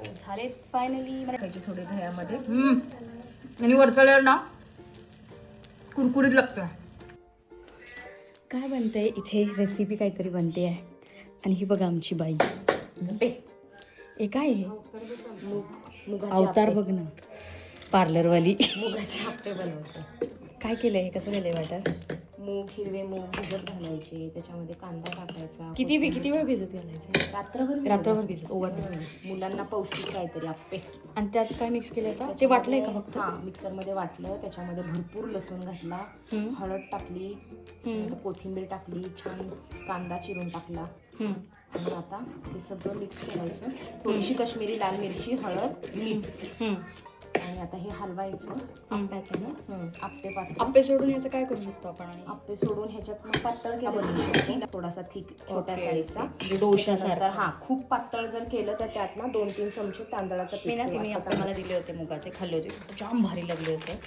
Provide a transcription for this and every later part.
झाले फायनली. मला खायचे थोडे दह्यामध्ये. आणि वरचळल्यावर ना कुरकुरीत लागतं. काय बनतंय इथे? रेसिपी काहीतरी बनते आहे. आणि ही बघा आमची बाई. हे काय आहे? अवतार बघ ना, पार्लरवाली. मुगाचे आप्पे बनवते. काय केलंय हे? कसं केलंय बॅटर? मूग, हिरवे मूग भिजत घालायचे, त्याच्यामध्ये कांदा टाकायचा. किती वेळ भिजत घालायचं? रात्रभर भिजत. मुलांना पौष्टिक काहीतरी आप्पे. आणि त्यात काय मिक्स केलंय का? ते वाटलंय का फक्त? हा, मिक्सरमध्ये वाटलं. त्याच्यामध्ये भरपूर लसूण घातला, हळद टाकली, कोथिंबीर टाकली, छान कांदा चिरून टाकला. आणि आता हे सगळं मिक्स करायचं. थोडीशी काश्मीरी लाल मिरची, हळद, मीठ. आणि आता हे हलवायचं आप्याचं. आप्पे सोडून याचं काय करू शकतो आपण? आणि आप्पे सोडून ह्याच्यात मग पातळ बनवू शकतो. थोडासा थिक छोट्या साईजचा डोशासारखा. हा, खूप पातळ जर केलं तर त्यात ना 2-3 चमचे तांदळाचं पीठ. तुम्ही आप्पे मला दिले होते मुगाचे, खाल्ले होते, जाम भारी लागले होते.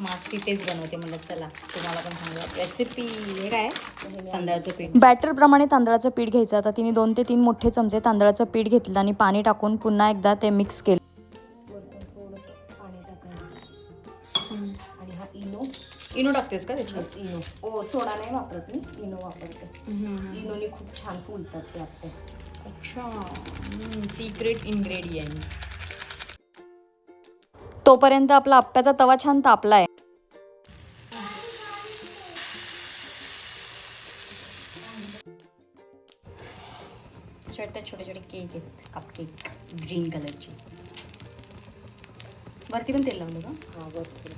माझ तिथेच बनवते म्हणलं चला तुम्हाला पण सांगा रेसिपी. हे काय? तांदळाचं पीठ. बॅटरप्रमाणे तांदळाचं पीठ घ्यायचं. आता तिने 2 ते 3 मोठे चमचे तांदळाचं पीठ घेतलं आणि पाणी टाकून पुन्हा एकदा ते मिक्स केलं. आणि हा इनो टाकतेस का त्याच्यात? इनो सोडा नाही वापरत मी, इनो वापरते. इनोने खूप छान फुलतात ते आप्पे. अच्छा, सिक्रेट इन्ग्रेडियंट. तोपर्यंत आपला आप्प्याचा तवा छान तापलाय. छोटे छोटे केक आहेत, कप केक ग्रीन कलरचे. वरती पण तेल लावलं का? हा, वरती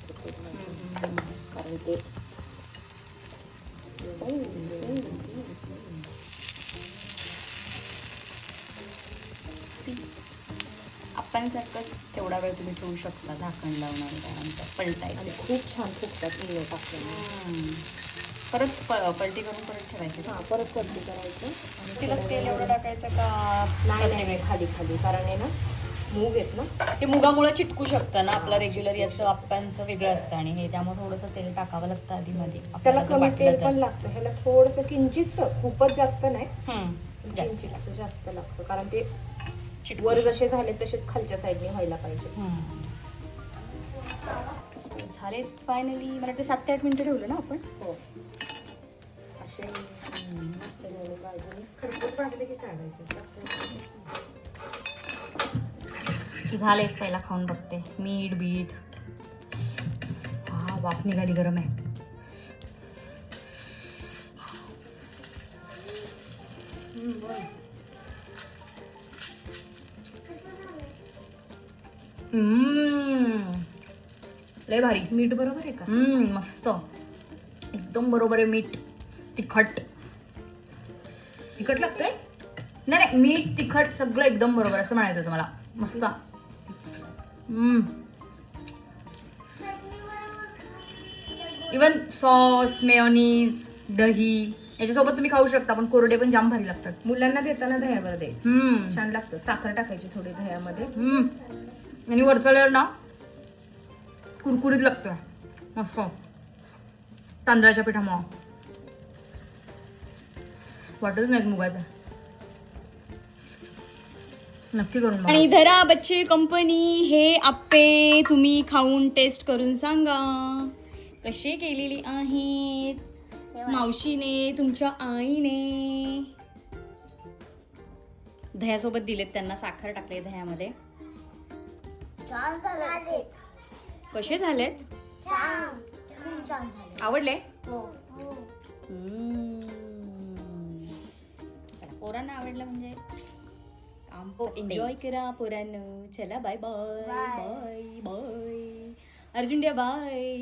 कारण ते आप्प्यांसारखंच तेवढा वेळ तुम्ही ठेवू शकता झाकण लावून आणि त्यानंतर पलटायचं. आणि खूप छान फुगतात इनो टाकल्याने. परत पलटी करून परत ठेवायचं. हा, परत पलटी करायचं. आणि तिला तेल एवढं टाकायचं का? नाही, खाली कारण आहे ना मूग आहेत ना, ते मुगामुळे चिटकू शकतं ना. आपलं रेग्युलर याचं आप्प्यांचं वेगळं असतं आणि हे त्यामुळे थोडंसं तेल टाकावं लागतं आधी मध्ये. त्याला कमी तेल पण लागतं. ह्याला थोडंसं किंचितच, खूपच जास्त नाही, किंचितच जास्त लागतं. कारण ते वर जसे झाले तसेच खालच्या साईडने व्हायला पाहिजे. झाले फायनली. मला वाटतं 7 ते 8 मिनिटं ठेवलं ना आपण. हो, असे मस्त बाजूने खरपूस भाजले की काढायचे. झाले, पहिला खाऊन बघते. मीठ बीठ. हा, वाफ निघाली, गरम आहे. लय भारी. मीठ बरोबर आहे का? मस्त, एकदम बरोबर आहे मीठ. तिखट लागतंय? नाही, मीठ तिखट सगळं एकदम बरोबर असं म्हणायचं होतं मला. मस्त. इवन सॉस, मेयोनीज, दही याच्यासोबत तुम्ही खाऊ शकता. पण कोरडे पण जाम भारी लागतात. मुलांना देताना दह्यावर द्यायचं, छान लागतं. साखर टाकायची थोडी दह्यामध्ये. आणि वरचळल्यावर ना कुरकुरीत लागतं. मस्त तांदळाच्या पिठामुळं. वाटतच नाही मुगाचा. नक्की करून बघा. आणि धरा बच्चे कंपनी, हे आप्पे तुम्ही खाऊन टेस्ट करून सांगा कसे केलेली आहेत मावशीने, तुमच्या आईने. दह्यासोबत दिलेत त्यांना, साखर टाकले दह्यामध्ये. कसे झालेत? आवडले? पोरांना आवडलं म्हणजे एन्जॉय करा पोरांनो. चला bye bye bye bye. Arjun द्या बाय.